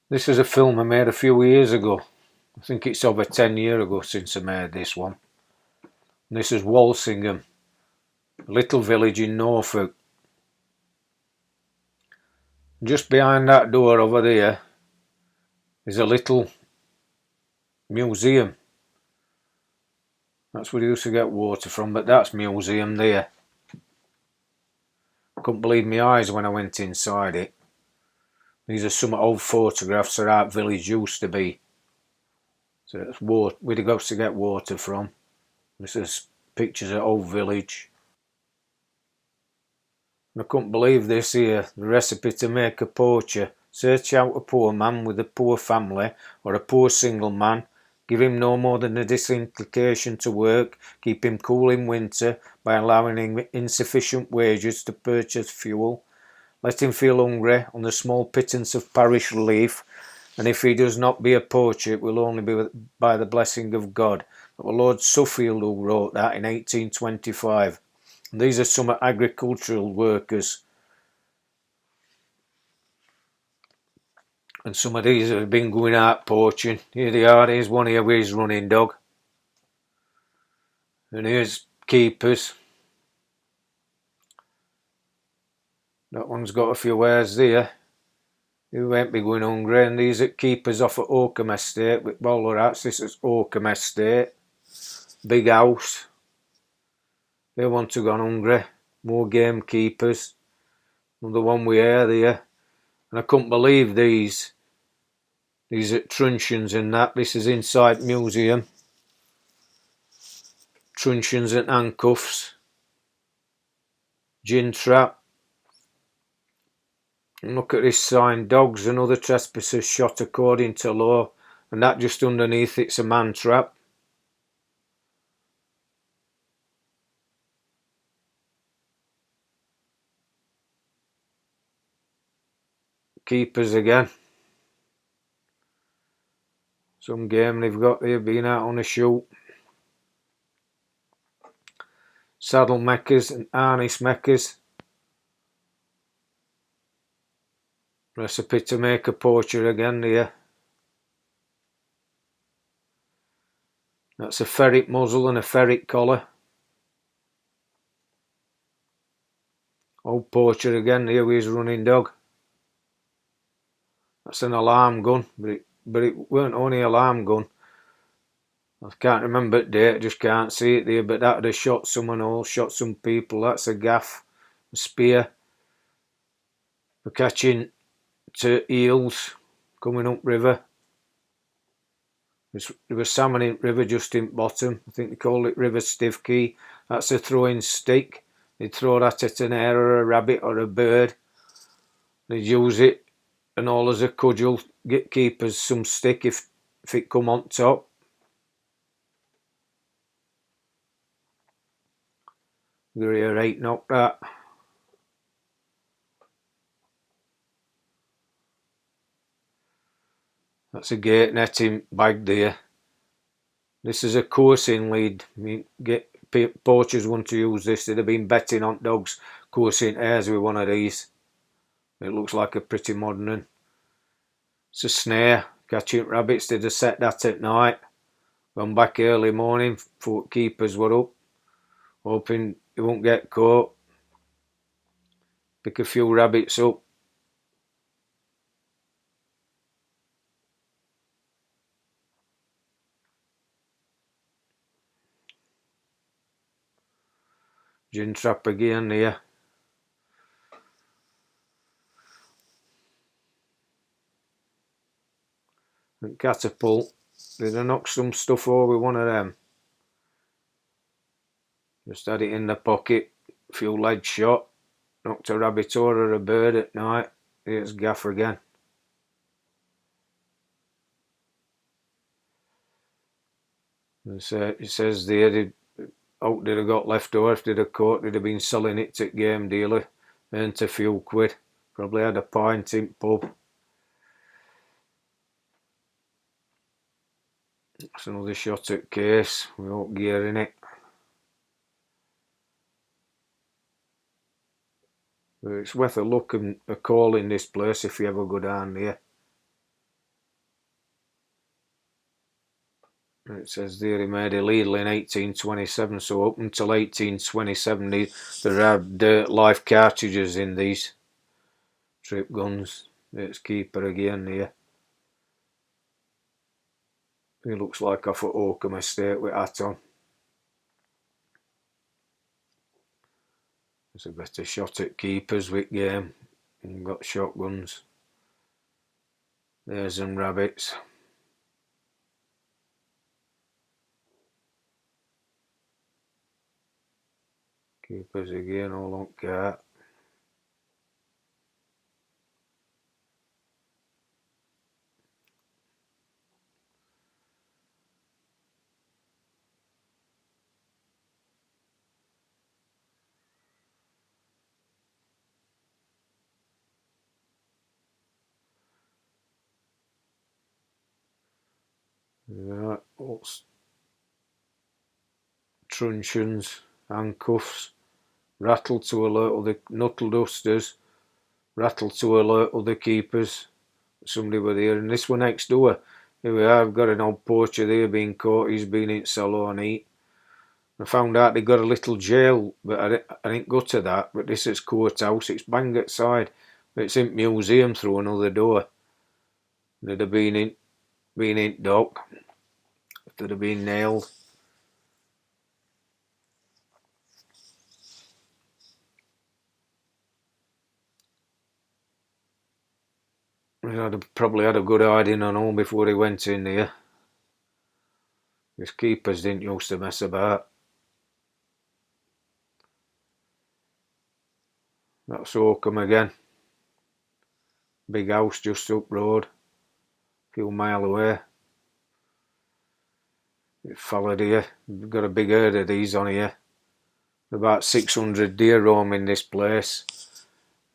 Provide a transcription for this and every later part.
This is a film I made a few years ago. I think it's over 10 years ago since I made this one. And this is Walsingham, a little village in Norfolk. Just behind that door over there is a little museum. That's where you used to get water from, but that's museum there. Couldn't believe my eyes when I went inside it. These are some old photographs of that village used to be. So it's where they go to get water from. This is pictures of old village. And I couldn't believe this here, the recipe to make a poacher. Search out a poor man with a poor family or a poor single man. Give him no more than a disinclination to work. Keep him cool in winter by allowing him insufficient wages to purchase fuel. Let him feel hungry on the small pittance of parish relief. And if he does not be a poacher, it will only be by the blessing of God. That was Lord Suffield who wrote that in 1825. And these are some agricultural workers. And some of these have been going out poaching. Here they are, here's one here with his running dog. And here's keepers. That one's got a few hairs there. He won't be going hungry. And these are keepers off at Oakham Estate with bowler hats. This is Oakham Estate. Big house. They want to go hungry. More gamekeepers. Another one with hair there. And I couldn't believe these. These are truncheons and that. This is inside museum. Truncheons and handcuffs. Gin trap. And look at this sign. Dogs and other trespassers shot according to law. And that just underneath it's a man trap. Keepers again. Some game they've got there, been out on a shoot. Saddle makers and harness makers. Recipe to make a poacher again there. That's a ferret muzzle and a ferret collar. Old poacher again here with his running dog. That's an alarm gun, but it weren't only alarm gun. I can't remember the date, just can't see it there, but that would have shot someone else, shot some people. That's a gaff, a spear for catching to eels coming up river. There was salmon in river just in bottom. I think they call it river stiff key. That's a throwing stick. They'd throw that at an hare or a rabbit or a bird. They'd use it and all as a cudgel, get keepers some stick if it come on top. Give you a right knock that. That's a gate netting bag there. This is a coursing lead. I mean, poachers want to use this. They'd have been betting on dogs coursing hares with one of these. It looks like a pretty modern one. It's a snare. Catching rabbits, they'd have set that at night. Gone back early morning, foot keepers were up. Hoping he won't get caught. Pick a few rabbits up. Gin trap again here. And catapult. Did I knock some stuff over with one of them? Just had it in the pocket. A few lead shot. Knocked a rabbit or a bird at night. Here's gaffer again. It says there, out they'd have got left over if they'd have caught, they'd have been selling it to game dealer. Earned a few quid. Probably had a pint in pub. That's another shot at case without gear in it. But it's worth a look and a call in this place if you ever go down there. It says there he made illegal in 1827, so up until 1827 there are live cartridges in these trip guns. It's keeper again here. He looks like off at Oakham Estate with hat on. There's a better shot at keepers with game. And got shotguns. There's some rabbits. Keepers again, all on cart. Right, truncheons, handcuffs, rattle to alert other knuckle dusters, rattle to alert other keepers. Somebody were there, and this one next door. Here we are, I've got an old poacher there being caught. He's been in salon eat. I found out they got a little jail, but I didn't go to that. But this is courthouse. It's bang outside. But it's in museum through another door. They'd have been in dock. They'd have been nailed. I'd probably had a good hiding on home before he went in here. His keepers didn't used to mess about. That's Oakham again. Big house just up road. A few mile away. It followed here. We've got a big herd of these on here. About 600 deer roaming this place.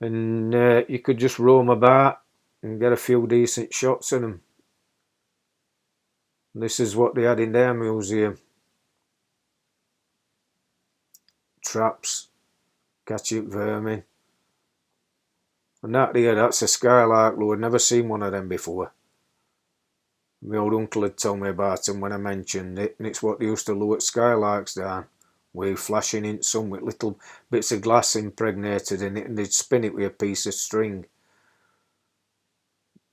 And you could just roam about and get a few decent shots of them. This is what they had in their museum. Traps, catching vermin. And that there, that's a skylark lure. I'd never seen one of them before. My old uncle had told me about them when I mentioned it, and it's what they used to lure skylarks down. With flashing in some with little bits of glass impregnated in it, and they'd spin it with a piece of string.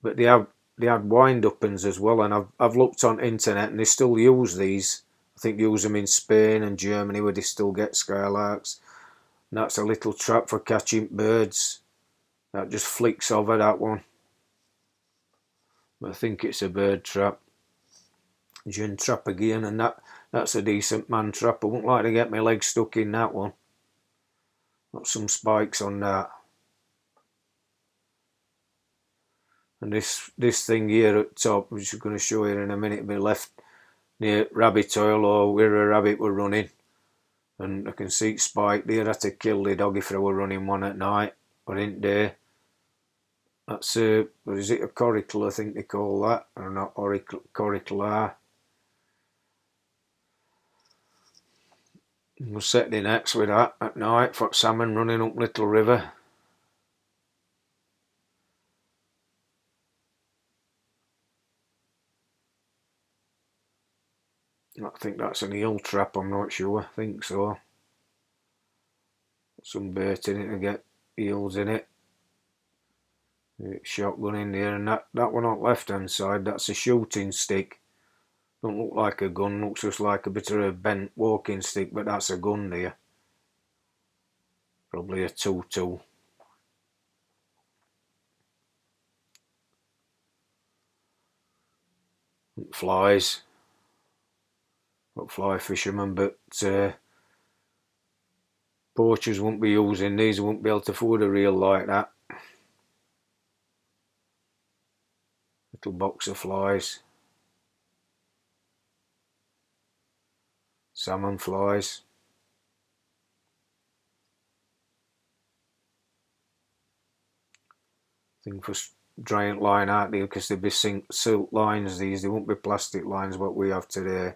But they had wind-up-uns as well, and I've looked on internet and they still use these. I think they use them in Spain and Germany where they still get skylarks. And that's a little trap for catching birds. That just flicks over that one. But I think it's a bird trap. Gin trap again, and that's a decent man trap. I wouldn't like to get my leg stuck in that one. Got some spikes on that. And this thing here at top, which I'm going to show you in a minute, be left near rabbit oil or where a rabbit were running. And I can see it spiked there. I had to kill the dog if I were running one at night or in day. That's what is it, a coracle, I think they call that, or not coracle. We'll set the nets with that at night for salmon running up Little River. I think that's an eel trap, I'm not sure. I think so. Some bait in it to get eels in it. Shotgun in there, and that one on the left hand side, that's a shooting stick. Don't look like a gun, looks just like a bit of a bent walking stick, but that's a gun there. Probably a 2-2. Flies. Not fly fishermen, but poachers won't be using these, won't be able to afford a reel like that. Little box of flies. Salmon flies. Thing for drying line out there, because they'd be silk lines these, they won't be plastic lines what we have today.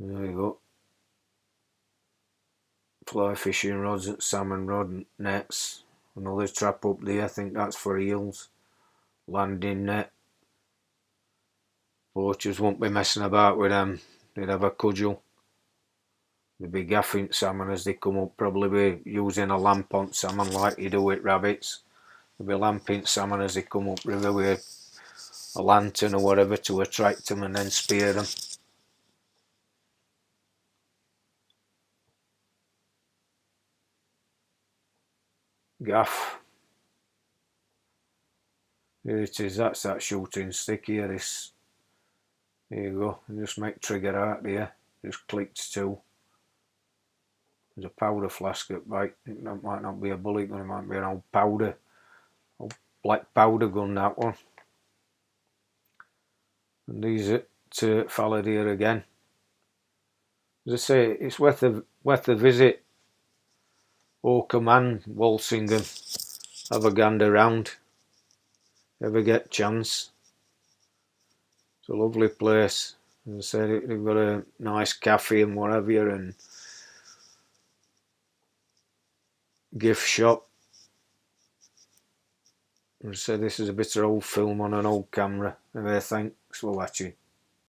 There you go. Fly fishing rods and salmon rod nets. Another trap up there, I think that's for eels. Landing net. Poachers won't be messing about with them. They'd have a cudgel. They'd be gaffing salmon as they come up, probably be using a lamp on salmon like you do with rabbits. They'd be lamping salmon as they come up river with a lantern or whatever to attract them and then spear them. Gaff. Here it is, that's that shooting stick here. This. There you go, and just make trigger out there. Just clicked too. There's a powder flask at bite. That might not be a bullet gun, it might be an old powder. Old black powder gun, that one. And these are followed here again. As I say, it's worth a visit. Walsingham and Walsingham. Have a gander round. Ever get chance. It's a lovely place. As I said, they've got a nice cafe and what have you, and gift shop. As I said, this is a bit of old film on an old camera. Anyway, thanks for watching.